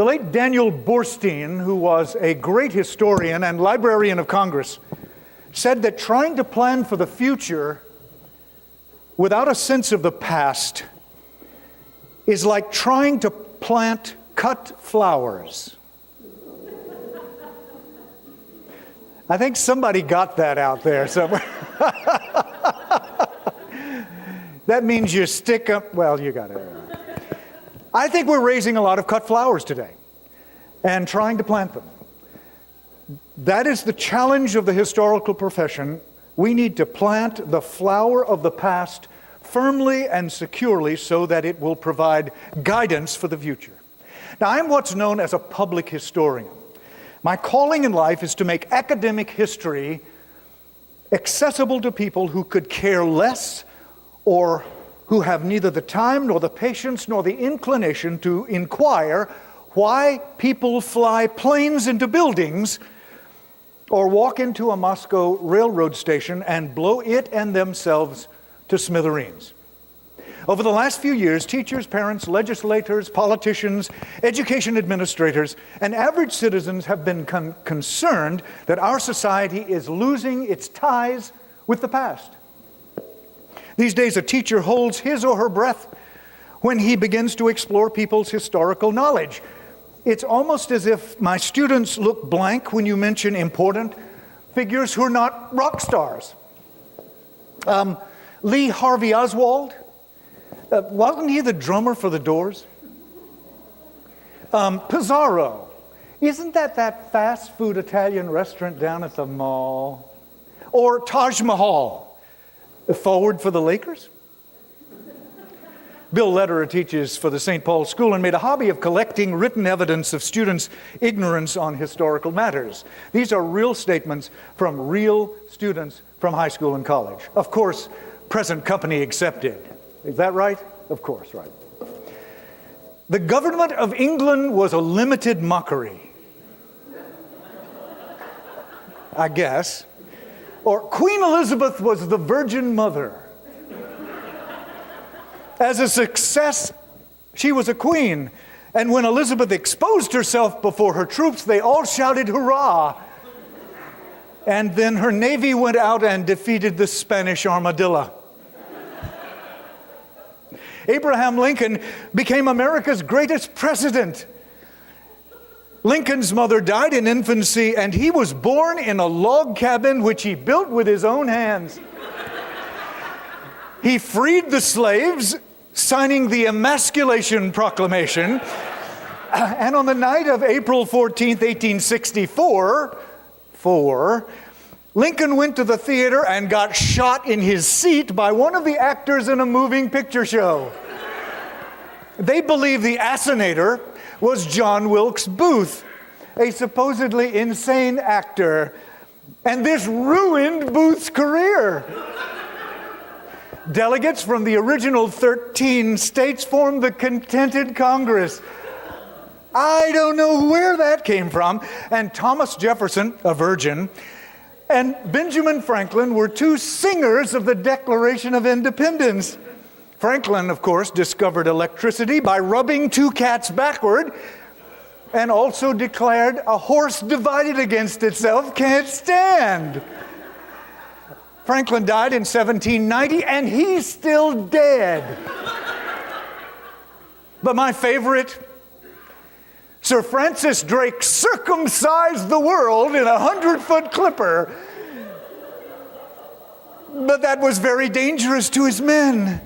The late Daniel Borstein, who was a great historian and librarian of Congress, said that trying to plan for the future without a sense of the past is like trying to plant cut flowers. I think somebody got that out there somewhere. That means you stick up, well, you got it. I think we're raising a lot of cut flowers today and trying to plant them. That is the challenge of the historical profession. We need to plant the flower of the past firmly and securely so that it will provide guidance for the future. Now, I'm what's known as a public historian. My calling in life is to make academic history accessible to people who could care less or who have neither the time nor the patience nor the inclination to inquire why people fly planes into buildings or walk into a Moscow railroad station and blow it and themselves to smithereens. Over the last few years, teachers, parents, legislators, politicians, education administrators, and average citizens have been concerned that our society is losing its ties with the past. These days, a teacher holds his or her breath when he begins to explore people's historical knowledge. It's almost as if my students look blank when you mention important figures who are not rock stars. Lee Harvey Oswald, wasn't he the drummer for the Doors? Pizarro, isn't that fast food Italian restaurant down at the mall? Or Taj Mahal, the forward for the Lakers? Bill Lederer teaches for the St. Paul School and made a hobby of collecting written evidence of students' ignorance on historical matters. These are real statements from real students from high school and college. Of course, present company accepted. Is that right? Of course, right. The government of England was a limited mockery, I guess. Or Queen Elizabeth was the Virgin Mother. As a success, she was a queen. And when Elizabeth exposed herself before her troops, they all shouted, hurrah! And then her navy went out and defeated the Spanish armadillo. Abraham Lincoln became America's greatest president. Lincoln's mother died in infancy, and he was born in a log cabin which he built with his own hands. He freed the slaves, signing the Emasculation Proclamation. And on the night of April 14th, 1864, Lincoln went to the theater and got shot in his seat by one of the actors in a moving picture show. They believe the assassinator was John Wilkes Booth, a supposedly insane actor. And this ruined Booth's career. Delegates from the original 13 states formed the Contented Congress. I don't know where that came from. And Thomas Jefferson, a virgin, and Benjamin Franklin were two singers of the Declaration of Independence. Franklin, of course, discovered electricity by rubbing two cats backward, and also declared a horse divided against itself can't stand. Franklin died in 1790, and he's still dead. But my favorite, Sir Francis Drake circumcised the world in a 100-foot clipper. But that was very dangerous to his men.